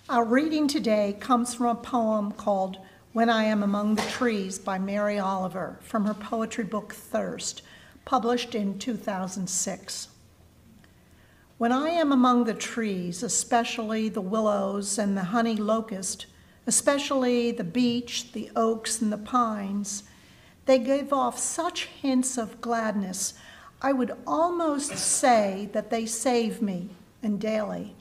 Our reading today comes from a poem called When I Am Among the Trees by Mary Oliver from her poetry book Thirst, published in 2006. When I am among the trees, especially the willows and the honey locust, especially the beech, the oaks, and the pines, they give off such hints of gladness, I would almost say that they save me, and daily.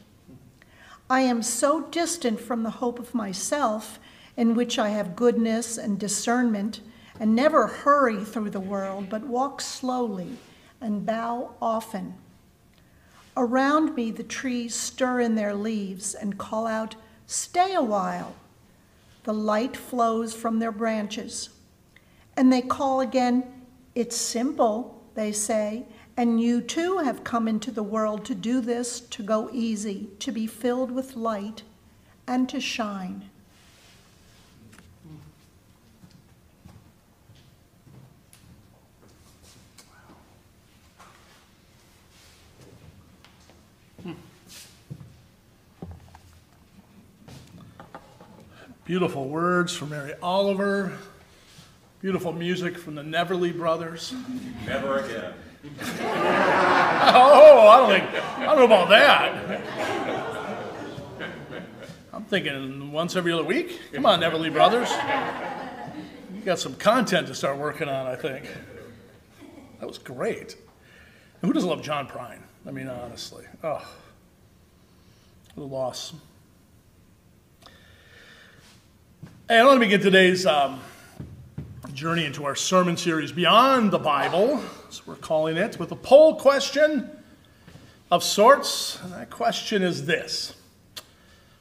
I am so distant from the hope of myself, in which I have goodness and discernment, and never hurry through the world, but walk slowly and bow often. Around me the trees stir in their leaves and call out, "Stay a while." The light flows from their branches. And they call again, "It's simple," they say, "and you too have come into the world to do this, to go easy, to be filled with light, and to shine." Beautiful words from Mary Oliver. Beautiful music from the Neverly Brothers. Never again. Oh, I don't know about that. I'm thinking once every other week. Come on, Neverly Brothers. You got some content to start working on, I think. That was great. And who doesn't love John Prine? I mean, honestly. Oh, what a loss. Hey, I want to begin today's journey into our sermon series, Beyond the Bible, as we're calling it, with a poll question of sorts. And that question is this: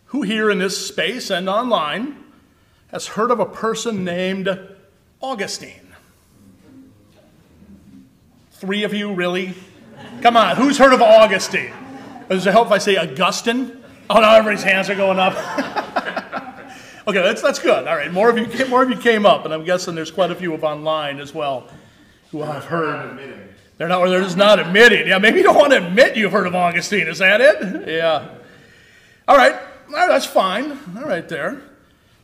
who here in this space and online has heard of a person named Augustine? 3 of you, really? Come on, who's heard of Augustine? Does it help if I say Augustine? Oh, now everybody's hands are going up. Okay, that's good. All right, more of you came up, and I'm guessing there's quite a few of online as well who have heard. They're just not admitting. Yeah, maybe you don't want to admit you've heard of Augustine. Is that it? Yeah. All right, that's fine. All right, there.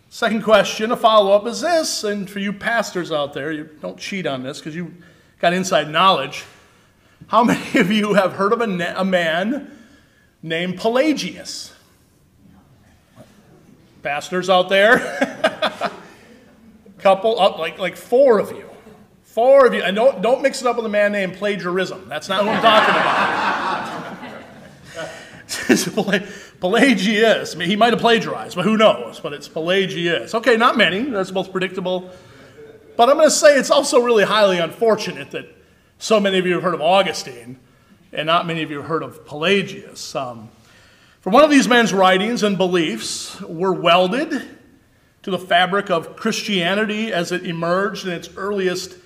Second question, a follow-up is this, and for you pastors out there, you don't cheat on this because you got inside knowledge. How many of you have heard of a man named Pelagius? Pastors out there? Couple up, like 4 of you. 4 of you. And don't mix it up with a man named Plagiarism. That's not what I'm talking about. Pelagius. I mean, he might have plagiarized, but who knows? But it's Pelagius. Okay, not many. That's most predictable. But I'm going to say it's also really highly unfortunate that so many of you have heard of Augustine and not many of you have heard of Pelagius. For one of these men's writings and beliefs were welded to the fabric of Christianity as it emerged in its earliest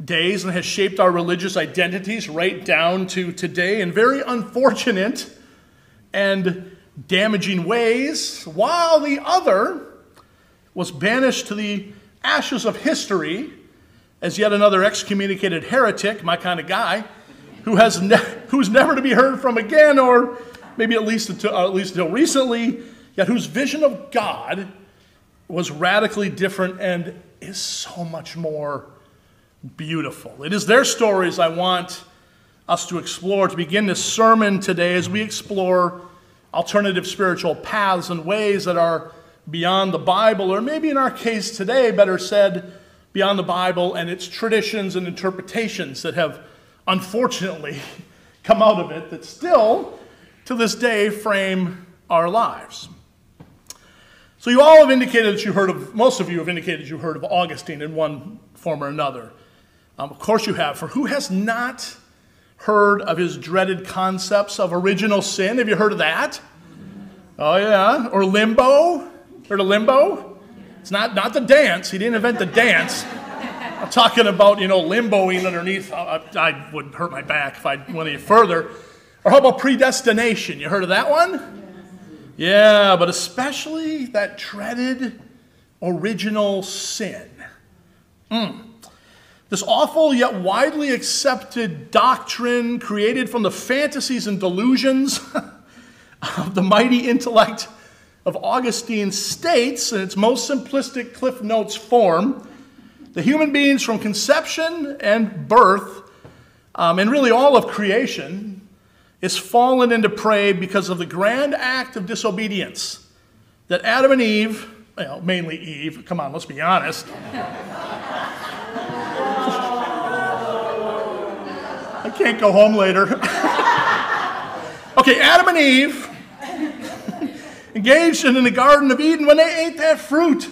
days and has shaped our religious identities right down to today in very unfortunate and damaging ways, while the other was banished to the ashes of history as yet another excommunicated heretic, my kind of guy, who's never to be heard from again, or maybe at least until recently, yet whose vision of God was radically different and is so much more beautiful. It is their stories I want us to explore to begin this sermon today as we explore alternative spiritual paths and ways that are beyond the Bible, or maybe in our case today, better said, beyond the Bible and its traditions and interpretations that have unfortunately come out of it that still to this day frame our lives. So you all have indicated that you heard of, most of you have indicated you heard of Augustine in one form or another. Of course you have. For who has not heard of his dreaded concepts of original sin? Have you heard of that? Oh yeah. Or limbo? Heard of limbo? It's not the dance. He didn't invent the dance. I'm talking about, limboing underneath. I would hurt my back if I went any further. Or how about predestination? You heard of that one? Yeah, but especially that dreaded original sin. This awful yet widely accepted doctrine created from the fantasies and delusions of the mighty intellect of Augustine states, in its most simplistic Cliff Notes form, the human beings from conception and birth, and really all of creation, is fallen into prey because of the grand act of disobedience that Adam and Eve, well, mainly Eve, come on, let's be honest. I can't go home later. Okay, Adam and Eve engaged in the Garden of Eden when they ate that fruit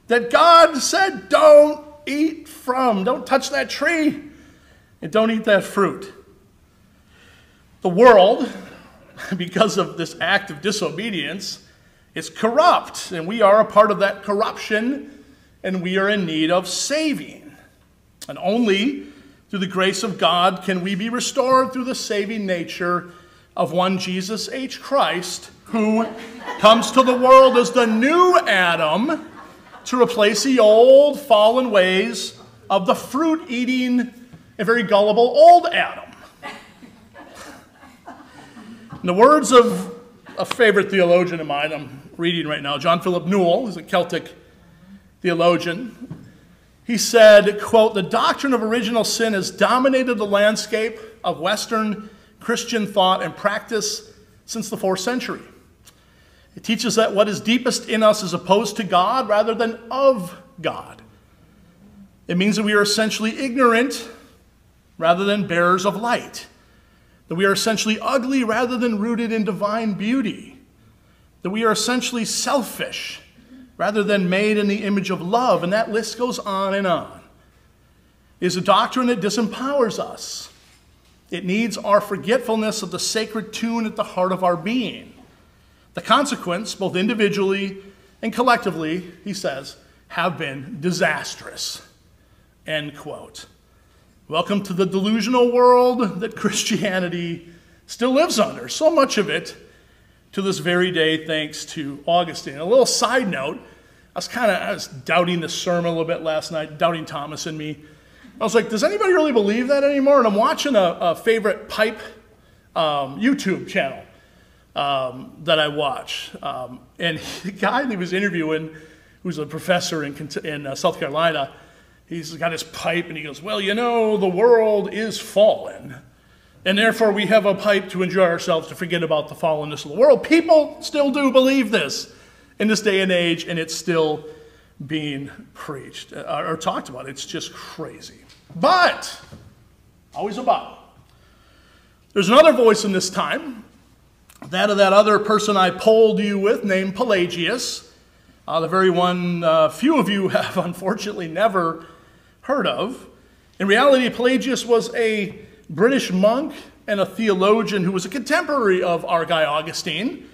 that God said, don't eat from. Don't touch that tree and don't eat that fruit. The world, because of this act of disobedience, is corrupt, and we are a part of that corruption, and we are in need of saving. And only through the grace of God can we be restored through the saving nature of one Jesus H. Christ, who comes to the world as the new Adam to replace the old fallen ways of the fruit-eating and very gullible old Adam. In the words of a favorite theologian of mine I'm reading right now, John Philip Newell, who's a Celtic theologian, he said, quote, "The doctrine of original sin has dominated the landscape of Western Christian thought and practice since the 4th century. It teaches that what is deepest in us is opposed to God rather than of God. It means that we are essentially ignorant rather than bearers of light. That we are essentially ugly rather than rooted in divine beauty. That we are essentially selfish rather than made in the image of love." And that list goes on and on. It is a doctrine that disempowers us. It needs our forgetfulness of the sacred tune at the heart of our being. The consequence, both individually and collectively, he says, have been disastrous. End quote. Welcome to the delusional world that Christianity still lives under. So much of it to this very day, thanks to Augustine. A little side note, I was doubting the sermon a little bit last night, doubting Thomas and me. I was like, does anybody really believe that anymore? And I'm watching a favorite pipe YouTube channel that I watch. And the guy that he was interviewing, who's a professor in South Carolina, he's got his pipe and he goes, well, you know, the world is fallen. And therefore we have a pipe to enjoy ourselves, to forget about the fallenness of the world. People still do believe this in this day and age, and it's still being preached or talked about. It's just crazy. But, always a but. There's another voice in this time, that of that other person I polled you with named Pelagius, the very one few of you have unfortunately never heard of. In reality, Pelagius was a British monk and a theologian who was a contemporary of our guy Augustine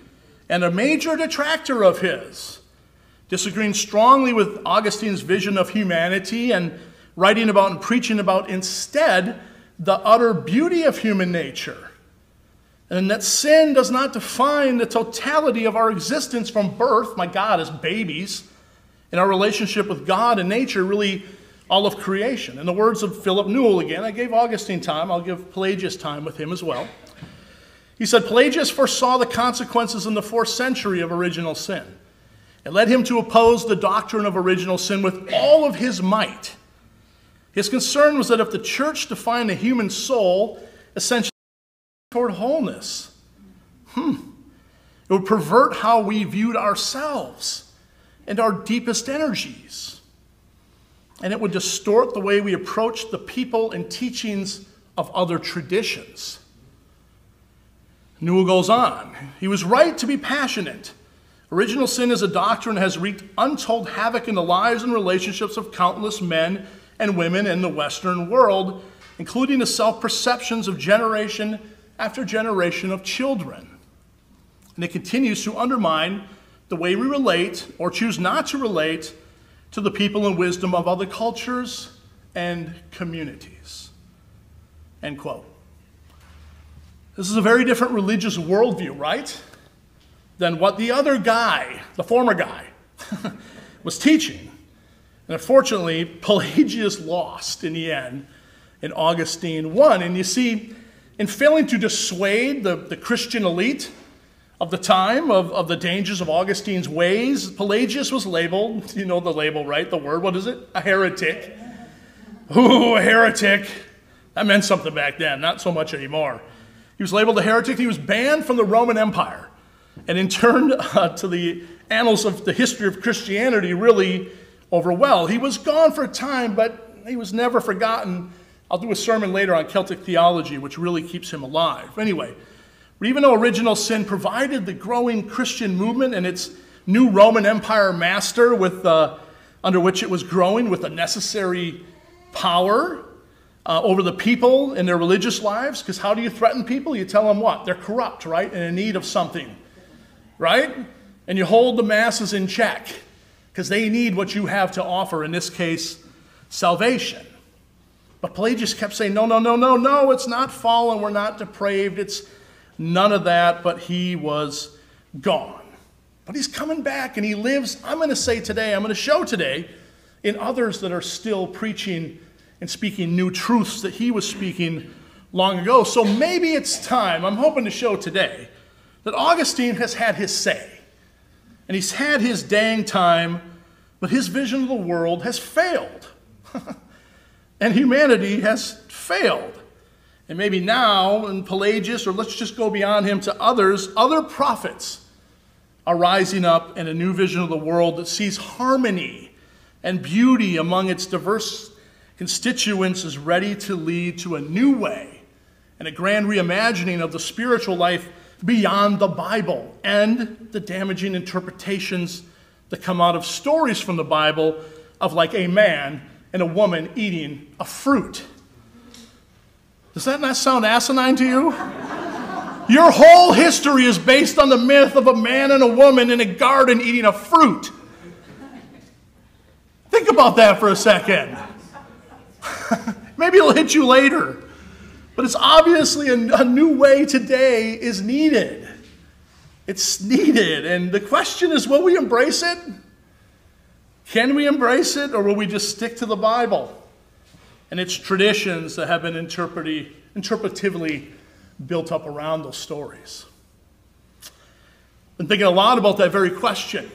and a major detractor of his, disagreeing strongly with Augustine's vision of humanity and writing about and preaching about instead the utter beauty of human nature, and that sin does not define the totality of our existence from birth, my God, as babies, in our relationship with God and nature, really all of creation. In the words of Philip Newell again, I gave Augustine time, I'll give Pelagius time with him as well. He said, Pelagius foresaw the consequences in the 4th century of original sin. It led him to oppose the doctrine of original sin with all of his might. His concern was that if the church defined the human soul essentially toward wholeness, it would pervert how we viewed ourselves and our deepest energies. And it would distort the way we approach the people and teachings of other traditions. Newell goes on. He was right to be passionate. Original sin as a doctrine has wreaked untold havoc in the lives and relationships of countless men and women in the Western world, including the self-perceptions of generation after generation of children. And it continues to undermine the way we relate or choose not to relate to the people and wisdom of other cultures and communities. End quote. This is a very different religious worldview, right, than what the other guy, the former guy, was teaching. And unfortunately, Pelagius lost in the end, and Augustine won. And you see, in failing to dissuade the Christian elite of the time, of the dangers of Augustine's ways. Pelagius was labeled, you know the label, right? The word, what is it? A heretic. Ooh, a heretic. That meant something back then, not so much anymore. He was labeled a heretic. He was banned from the Roman Empire. And in turn to the annals of the history of Christianity, really over well. He was gone for a time, but he was never forgotten. I'll do a sermon later on Celtic theology, which really keeps him alive. Anyway, even though original sin provided the growing Christian movement and its new Roman Empire master under which it was growing with the necessary power over the people in their religious lives, because how do you threaten people? You tell them what? They're corrupt, right? And in need of something, right? And you hold the masses in check because they need what you have to offer, in this case, salvation. But Pelagius kept saying, no, it's not fallen, we're not depraved, it's none of that, but he was gone. But he's coming back and he lives, I'm going to show today, in others that are still preaching and speaking new truths that he was speaking long ago. So maybe it's time, I'm hoping to show today, that Augustine has had his say. And he's had his dang time, but his vision of the world has failed. And humanity has failed. And maybe now, in Pelagius, or let's just go beyond him to others, other prophets are rising up in a new vision of the world that sees harmony and beauty among its diverse constituents is ready to lead to a new way and a grand reimagining of the spiritual life beyond the Bible and the damaging interpretations that come out of stories from the Bible of like a man and a woman eating a fruit. Does that not sound asinine to you? Your whole history is based on the myth of a man and a woman in a garden eating a fruit. Think about that for a second. Maybe it'll hit you later. But it's obviously a new way today is needed. It's needed. And the question is, will we embrace it? Can we embrace it, or will we just stick to the Bible and its traditions that have been interpretively built up around those stories? I've been thinking a lot about that very question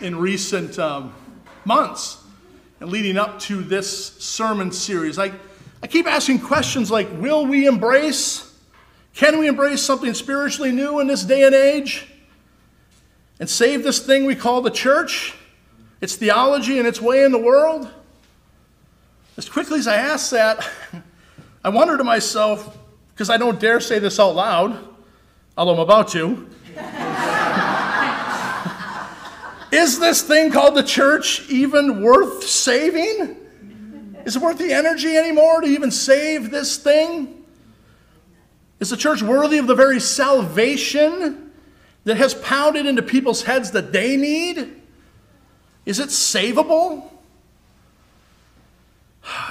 in recent months and leading up to this sermon series. I keep asking questions like, will we embrace, can we embrace something spiritually new in this day and age and save this thing we call the church, its theology and its way in the world? As quickly as I ask that, I wonder to myself, because I don't dare say this out loud, although I'm about to, is this thing called the church even worth saving? Is it worth the energy anymore to even save this thing? Is the church worthy of the very salvation that has pounded into people's heads that they need? Is it savable?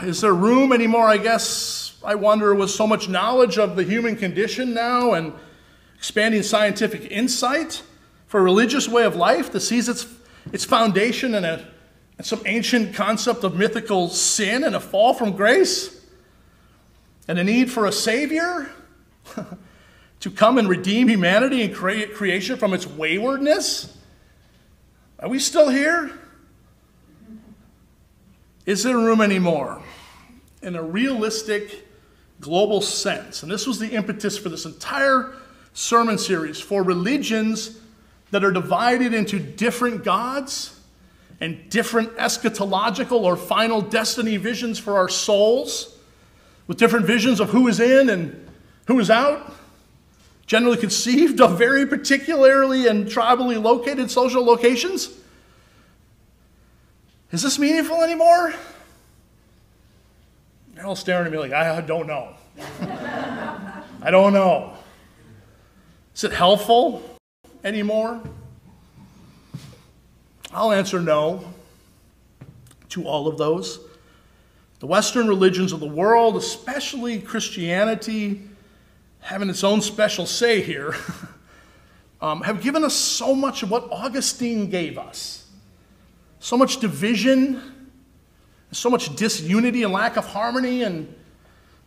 Is there room anymore, I guess, I wonder, with so much knowledge of the human condition now and expanding scientific insight for a religious way of life that sees its foundation in some ancient concept of mythical sin and a fall from grace and a need for a savior to come and redeem humanity and create creation from its waywardness? Are we still here? Is there room anymore in a realistic global sense? And this was the impetus for this entire sermon series, for religions that are divided into different gods and different eschatological or final destiny visions for our souls, with different visions of who is in and who is out, generally conceived of very particularly and tribally located social locations. Is this meaningful anymore? They're all staring at me like, I don't know. I don't know. Is it helpful anymore? I'll answer no to all of those. The Western religions of the world, especially Christianity, having its own special say here, have given us so much of what Augustine gave us. So much division, so much disunity and lack of harmony and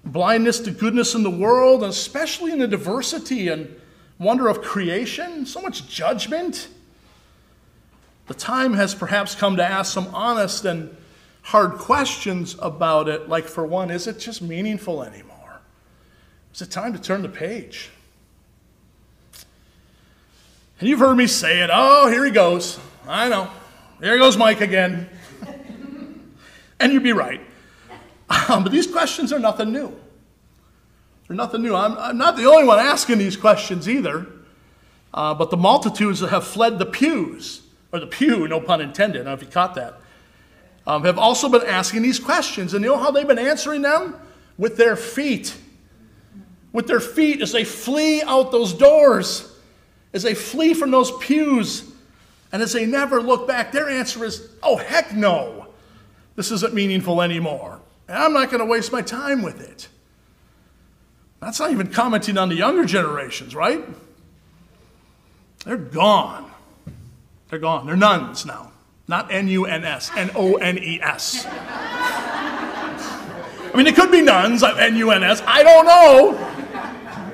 blindness to goodness in the world, and especially in the diversity and wonder of creation, so much judgment. The time has perhaps come to ask some honest and hard questions about it, like, for one, is it just meaningful anymore? Is it time to turn the page? And you've heard me say it. Oh, here he goes. I know. Here goes Mike again. And you'd be right. But these questions are nothing new. They're nothing new. I'm not the only one asking these questions either. But the multitudes that have fled the pews, or the pew, no pun intended, I don't know if you caught that, have also been asking these questions. And you know how they've been answering them? With their feet. With their feet as they flee out those doors, as they flee from those pews, and as they never look back. Their answer is, oh, heck no. This isn't meaningful anymore. And I'm not going to waste my time with it. That's not even commenting on the younger generations, right? They're gone. They're gone. They're nuns now. Not N-U-N-S, N-O-N-E-S. I mean, it could be nuns, N-U-N-S. I don't know.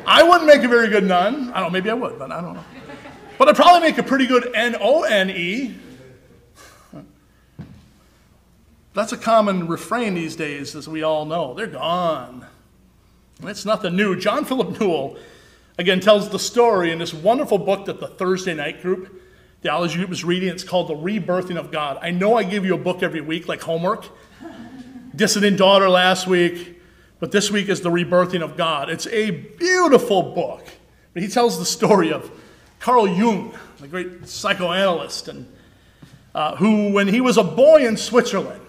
I wouldn't make a very good nun. I don't know, maybe I would, but I don't know. But I'd probably make a pretty good N-O-N-E. That's a common refrain these days, as we all know. They're gone. And it's nothing new. John Philip Newell, again, tells the story in this wonderful book that the Thursday night group, theology group, is reading. It's called The Rebirthing of God. I know I give you a book every week, like homework. Dissident Daughter last week, but this week is The Rebirthing of God. It's a beautiful book. But he tells the story of Carl Jung, the great psychoanalyst, and who, when he was a boy in Switzerland,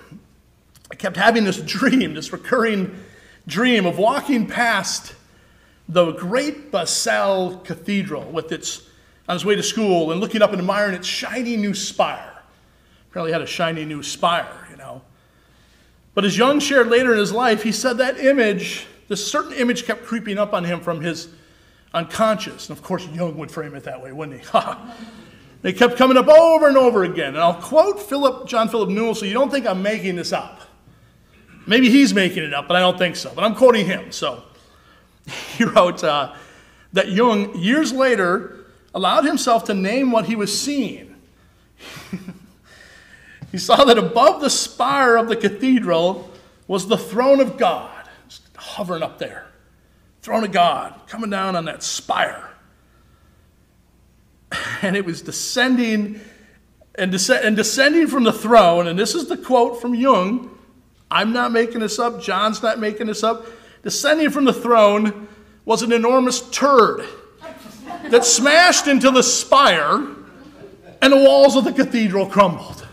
kept having this dream, this recurring dream of walking past the great Basel Cathedral with on his way to school and looking up and admiring its shiny new spire. Apparently had a shiny new spire, you know. But as Jung shared later in his life, he said that image, this certain image kept creeping up on him from his unconscious. And of course, Jung would frame it that way, wouldn't he? They kept coming up over and over again. And I'll quote John Philip Newell so you don't think I'm making this up. Maybe he's making it up, but I don't think so. But I'm quoting him. So he wrote that Jung, years later, allowed himself to name what he was seeing. He saw that above the spire of the cathedral was the throne of God, just hovering up there. Throne of God, coming down on that spire. And it was descending and descending from the throne, and this is the quote from Jung. I'm not making this up. John's not making this up. Descending from the throne was an enormous turd that smashed into the spire, and the walls of the cathedral crumbled.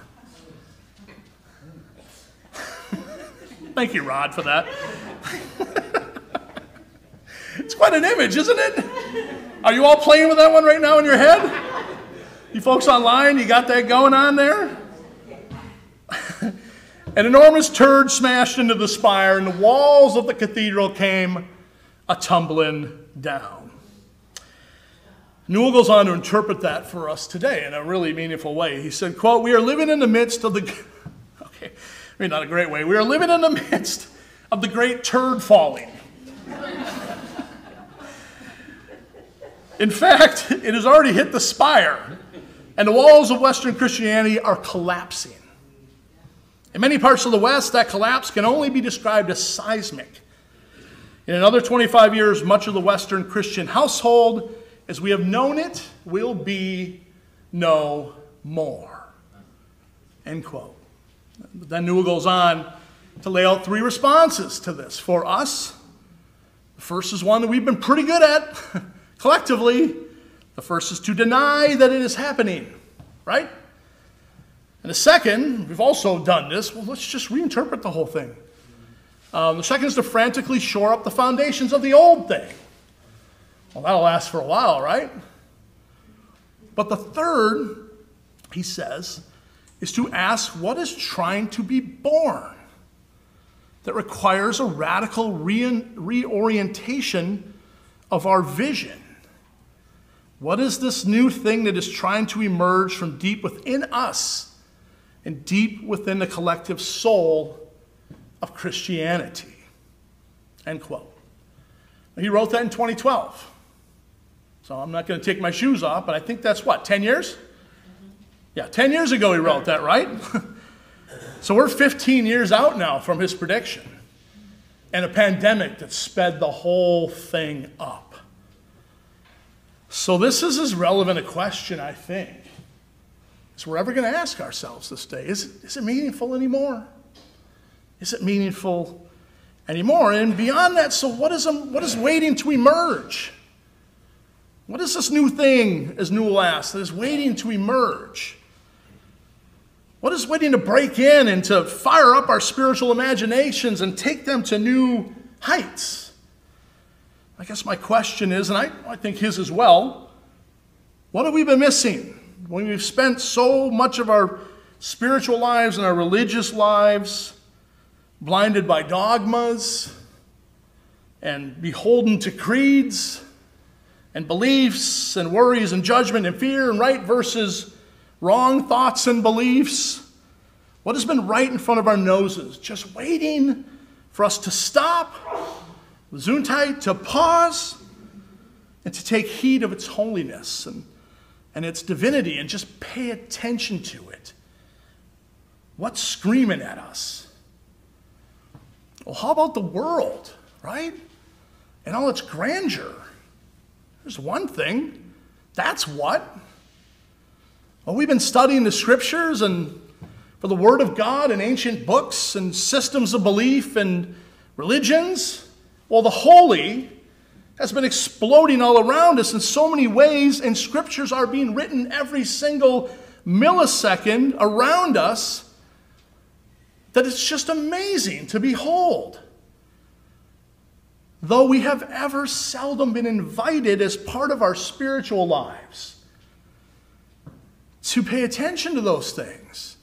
Thank you, Rod, for that. It's quite an image, isn't it? Are you all playing with that one right now in your head? You folks online, you got that going on there? An enormous turd smashed into the spire, and the walls of the cathedral came a-tumbling down. Newell goes on to interpret that for us today in a really meaningful way. He said, quote, we are living in the midst of the, okay, maybe not a great way, we are living in the midst of the great turd falling. In fact, it has already hit the spire, and the walls of Western Christianity are collapsing. In many parts of the West, that collapse can only be described as seismic. In another 25 years, much of the Western Christian household, as we have known it, will be no more. End quote. But then Newell goes on to lay out three responses to this. For us, the first is one that we've been pretty good at collectively. The first is to deny that it is happening, right? And the second, we've also done this, well, let's just reinterpret the whole thing. The second is to frantically shore up the foundations of the old thing. Well, that'll last for a while, right? But the third, he says, is to ask what is trying to be born that requires a radical reorientation of our vision. What is this new thing that is trying to emerge from deep within us and deep within the collective soul of Christianity? End quote. He wrote that in 2012. So I'm not going to take my shoes off, but I think that's what, 10 years? Yeah, 10 years ago he wrote that, right? So we're 15 years out now from his prediction. And a pandemic that sped the whole thing up. So this is as relevant a question, I think, as we're ever going to ask ourselves this day. Is it meaningful anymore? Is it meaningful anymore? And beyond that, so what is waiting to emerge? What is this new thing, as Newell asked, that is waiting to emerge? What is waiting to break in and to fire up our spiritual imaginations and take them to new heights? I guess my question is, and I think his as well, what have we been missing when we've spent so much of our spiritual lives and our religious lives blinded by dogmas and beholden to creeds and beliefs and worries and judgment and fear and right versus wrong thoughts and beliefs? What has been right in front of our noses, just waiting for us to stop, Gesundheit, to pause, and to take heed of its holiness and its divinity and just pay attention to it? What's screaming at us? Well, how about the world, right? And all its grandeur. There's one thing. That's what. Well, we've been studying the scriptures and for the word of God and ancient books and systems of belief and religions. Well, the holy has been exploding all around us in so many ways, and scriptures are being written every single millisecond around us that it's just amazing to behold. Though we have ever seldom been invited as part of our spiritual lives to pay attention to those things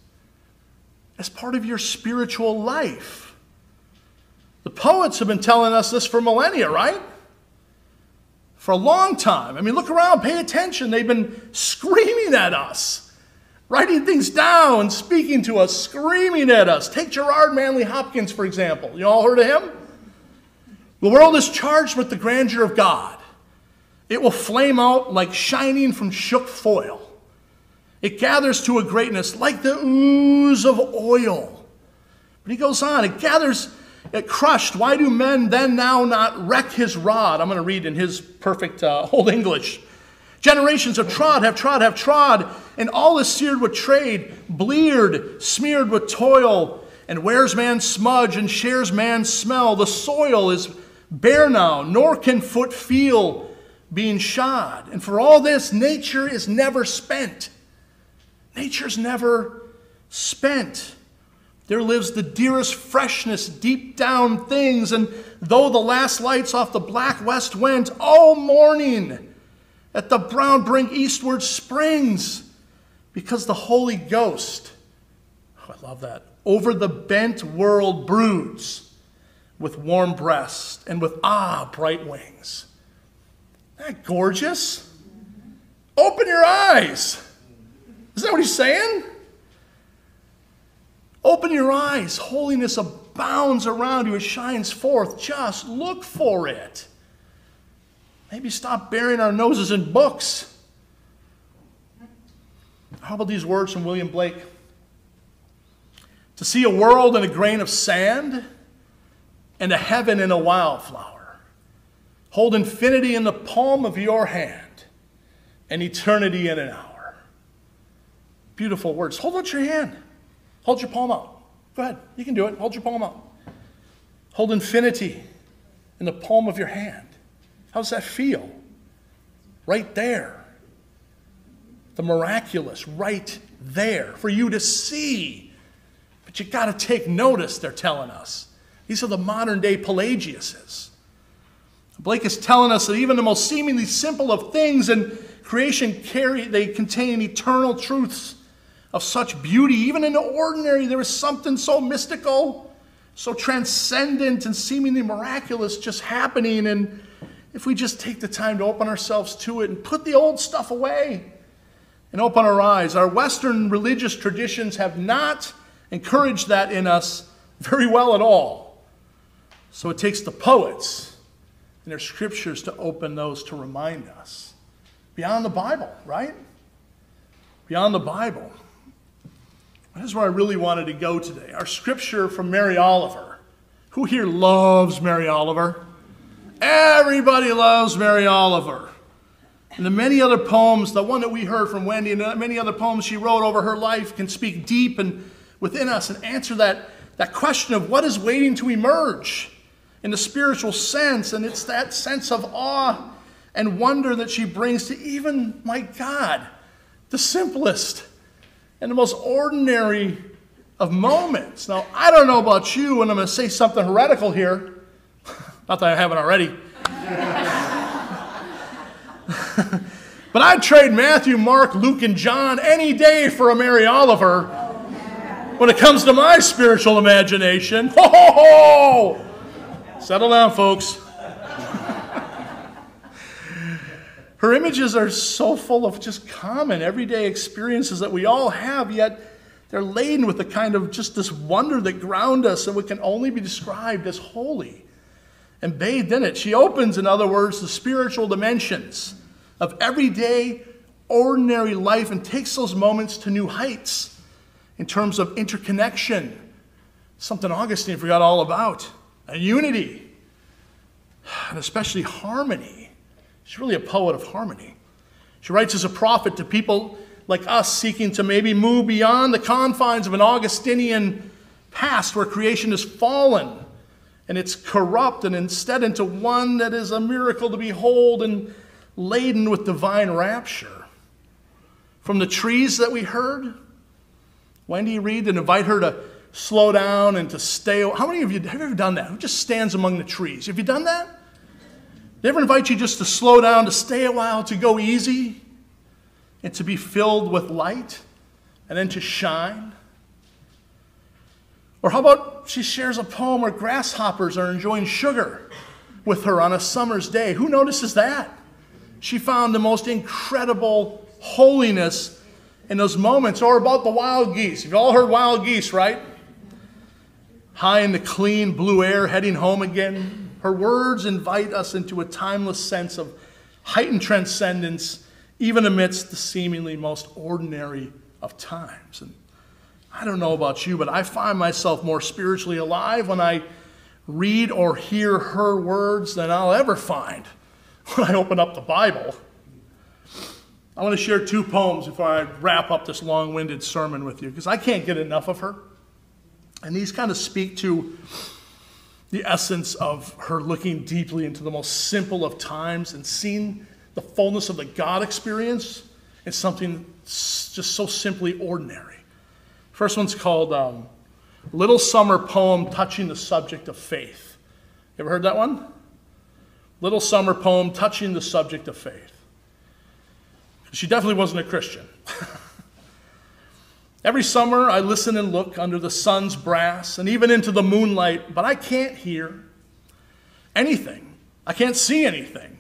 as part of your spiritual life. The poets have been telling us this for millennia, right? For a long time. I mean, look around, pay attention. They've been screaming at us, writing things down, speaking to us, screaming at us. Take Gerard Manley Hopkins, for example. You all heard of him? The world is charged with the grandeur of God. It will flame out like shining from shook foil. It gathers to a greatness like the ooze of oil. But he goes on, it crushed. Why do men then now not wreck his rod? I'm going to read in his perfect Old English. Generations have trod, and all is seared with trade, bleared, smeared with toil, and wears man's smudge and shares man's smell. The soil is bare now, nor can foot feel being shod. And for all this, nature is never spent. Nature's never spent. There lives the dearest freshness deep down things, and though the last lights off the black west went, all morning at the brown brink eastward springs, because the Holy Ghost, oh, I love that, over the bent world broods with warm breast and with bright wings. Isn't that gorgeous? Open your eyes. Isn't that what he's saying? Open your eyes. Holiness abounds around you. It shines forth. Just look for it. Maybe stop burying our noses in books. How about these words from William Blake? To see a world in a grain of sand and a heaven in a wildflower. Hold infinity in the palm of your hand and eternity in an hour. Beautiful words. Hold out your hand. Hold your palm out. Go ahead. You can do it. Hold your palm out. Hold infinity in the palm of your hand. How does that feel? Right there. The miraculous right there for you to see. But you got to take notice, they're telling us. These are the modern day Pelagiuses. Blake is telling us that even the most seemingly simple of things in creation they contain eternal truths of such beauty. Even in the ordinary, there is something so mystical, so transcendent and seemingly miraculous just happening. And if we just take the time to open ourselves to it and put the old stuff away and open our eyes, our Western religious traditions have not encouraged that in us very well at all. So it takes the poets and their scriptures to open those to remind us. beyond the Bible, right? Beyond the Bible. That is where I really wanted to go today. Our scripture from Mary Oliver. Who here loves Mary Oliver? Everybody loves Mary Oliver. And the many other poems, the one that we heard from Wendy, and the many other poems she wrote over her life can speak deep and within us and answer that question of what is waiting to emerge in the spiritual sense. And it's that sense of awe and wonder that she brings to even, my God, the simplest and the most ordinary of moments. Now, I don't know about you, and I'm going to say something heretical here. Not that I haven't already. But I'd trade Matthew, Mark, Luke, and John any day for a Mary Oliver when it comes to my spiritual imagination. Ho, ho, ho! Settle down, folks. Her images are so full of just common, everyday experiences that we all have, yet they're laden with the kind of just this wonder that ground us and what can only be described as holy and bathed in it. She opens, in other words, the spiritual dimensions of everyday, ordinary life and takes those moments to new heights in terms of interconnection, something Augustine forgot all about, and unity, and especially harmony. She's really a poet of harmony. She writes as a prophet to people like us seeking to maybe move beyond the confines of an Augustinian past where creation is fallen and it's corrupt, and instead into one that is a miracle to behold and laden with divine rapture. From the trees that we heard, Wendy read and invite her to slow down and to stay. How many of you have ever done that? Who just stands among the trees? Have you done that? They ever invite you just to slow down, to stay a while, to go easy, and to be filled with light, and then to shine? Or how about she shares a poem where grasshoppers are enjoying sugar with her on a summer's day? Who notices that? She found the most incredible holiness in those moments. Or about the wild geese. You've all heard wild geese, right? High in the clean blue air, heading home again. Her words invite us into a timeless sense of heightened transcendence, even amidst the seemingly most ordinary of times. And I don't know about you, but I find myself more spiritually alive when I read or hear her words than I'll ever find when I open up the Bible. I want to share two poems before I wrap up this long-winded sermon with you, because I can't get enough of her. And these kind of speak to the essence of her looking deeply into the most simple of times and seeing the fullness of the God experience in something just so simply ordinary. First one's called Little Summer Poem Touching the Subject of Faith. You ever heard that one? Little Summer Poem Touching the Subject of Faith. She definitely wasn't a Christian. Every summer I listen and look under the sun's brass and even into the moonlight, but I can't hear anything. I can't see anything.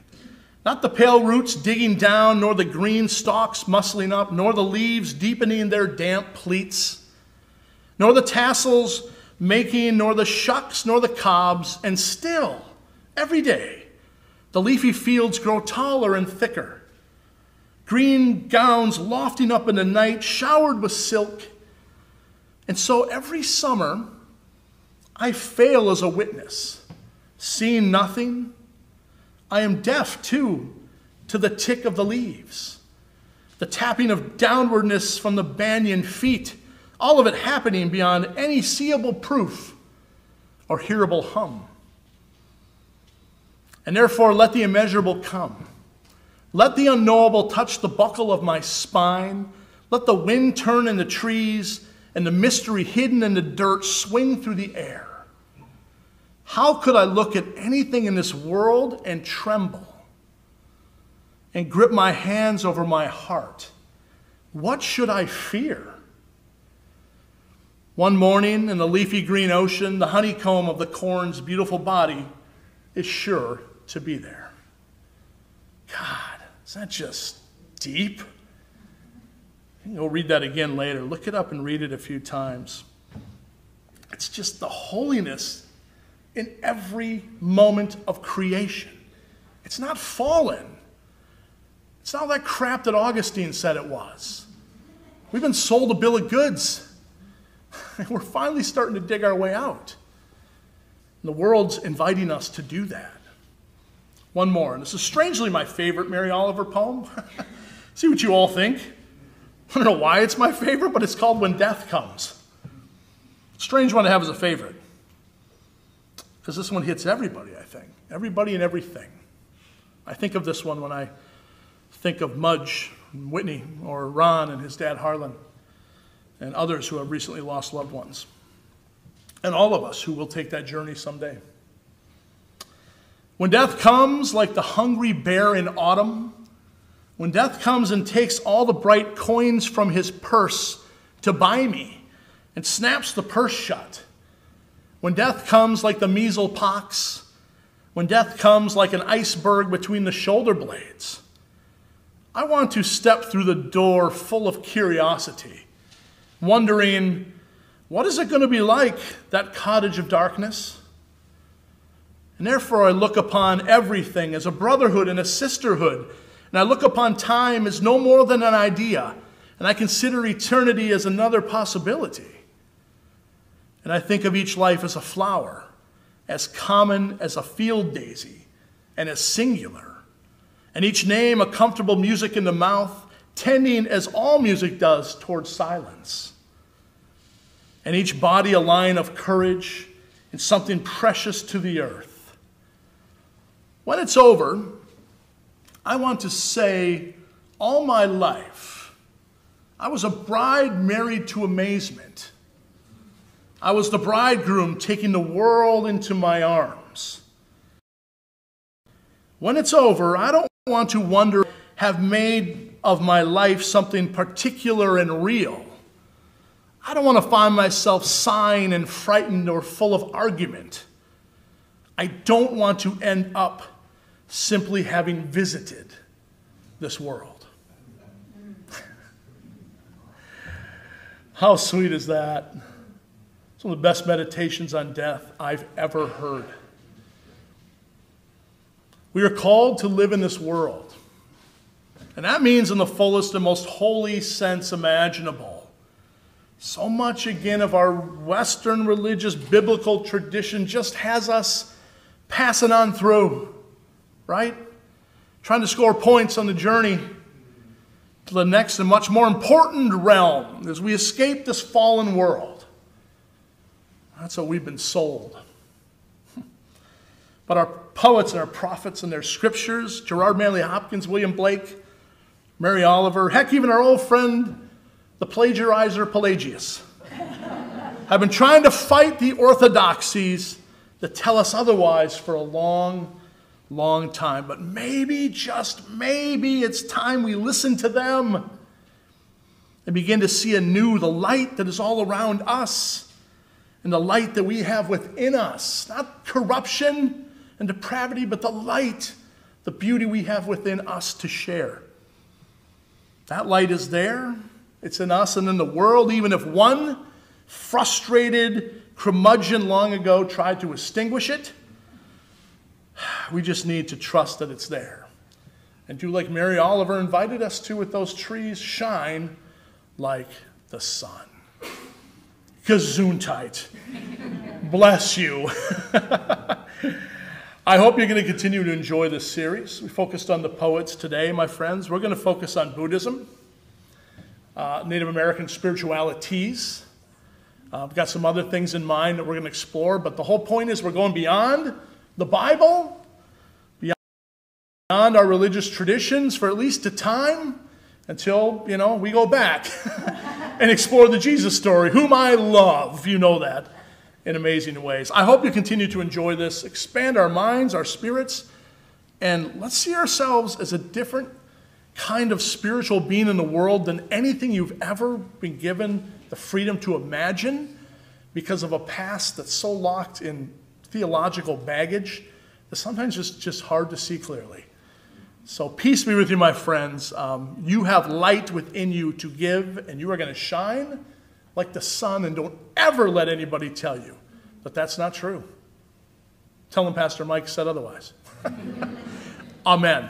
Not the pale roots digging down, nor the green stalks muscling up, nor the leaves deepening their damp pleats, nor the tassels making, nor the shucks, nor the cobs, and still, every day, the leafy fields grow taller and thicker. Green gowns lofting up in the night, showered with silk. And so every summer, I fail as a witness, seeing nothing. I am deaf, too, to the tick of the leaves, the tapping of downwardness from the banyan feet, all of it happening beyond any seeable proof or hearable hum. And therefore, let the immeasurable come. Let the unknowable touch the buckle of my spine. Let the wind turn in the trees and the mystery hidden in the dirt swing through the air. How could I look at anything in this world and tremble and grip my hands over my heart? What should I fear? One morning in the leafy green ocean, the honeycomb of the corn's beautiful body is sure to be there. God. Is that just deep? You'll read that again later. Look it up and read it a few times. It's just the holiness in every moment of creation. It's not fallen. It's not all that crap that Augustine said it was. We've been sold a bill of goods. And we're finally starting to dig our way out. And the world's inviting us to do that. One more, and this is strangely my favorite Mary Oliver poem. See what you all think. I don't know why it's my favorite, but it's called When Death Comes. Strange one to have as a favorite. Because this one hits everybody, I think. Everybody and everything. I think of this one when I think of Mudge and Whitney, or Ron and his dad Harlan, and others who have recently lost loved ones. And all of us who will take that journey someday. When death comes like the hungry bear in autumn, when death comes and takes all the bright coins from his purse to buy me and snaps the purse shut, when death comes like the measles pox, when death comes like an iceberg between the shoulder blades, I want to step through the door full of curiosity, wondering, what is it going to be like, that cottage of darkness? And therefore I look upon everything as a brotherhood and a sisterhood, and I look upon time as no more than an idea, and I consider eternity as another possibility. And I think of each life as a flower, as common as a field daisy, and as singular. And each name a comfortable music in the mouth, tending as all music does towards silence. And each body a line of courage and something precious to the earth. When it's over, I want to say, all my life, I was a bride married to amazement. I was the bridegroom taking the world into my arms. When it's over, I don't want to wonder, have made of my life something particular and real. I don't want to find myself sighing and frightened or full of argument. I don't want to end up simply having visited this world. How sweet is that? It's one of the best meditations on death I've ever heard. We are called to live in this world. And that means in the fullest and most holy sense imaginable. So much, again, of our Western religious biblical tradition just has us passing on through, right? Trying to score points on the journey to the next and much more important realm as we escape this fallen world. That's what we've been sold. But our poets and our prophets and their scriptures, Gerard Manley Hopkins, William Blake, Mary Oliver, heck, even our old friend, the plagiarizer Pelagius, have been trying to fight the orthodoxies that tell us otherwise for a long, long time. But maybe, just maybe, it's time we listen to them and begin to see anew the light that is all around us and the light that we have within us. Not corruption and depravity, but the light, the beauty we have within us to share. That light is there. It's in us and in the world, even if one frustrated curmudgeon long ago tried to extinguish it. We just need to trust that it's there. And do like Mary Oliver invited us to with those trees, shine like the sun. Gesundheit. Bless you. I hope you're going to continue to enjoy this series. We focused on the poets today, my friends. We're going to focus on Buddhism, Native American spiritualities. I've got some other things in mind that we're going to explore, but the whole point is we're going beyond the Bible, beyond our religious traditions for at least a time until, we go back and explore the Jesus story, whom I love, you know that, in amazing ways. I hope you continue to enjoy this, expand our minds, our spirits, and let's see ourselves as a different kind of spiritual being in the world than anything you've ever been given the freedom to imagine because of a past that's so locked in theological baggage that sometimes it's just hard to see clearly. So peace be with you, my friends. You have light within you to give, and you are going to shine like the sun, and don't ever let anybody tell you that that's not true. Tell them Pastor Mike said otherwise. Amen.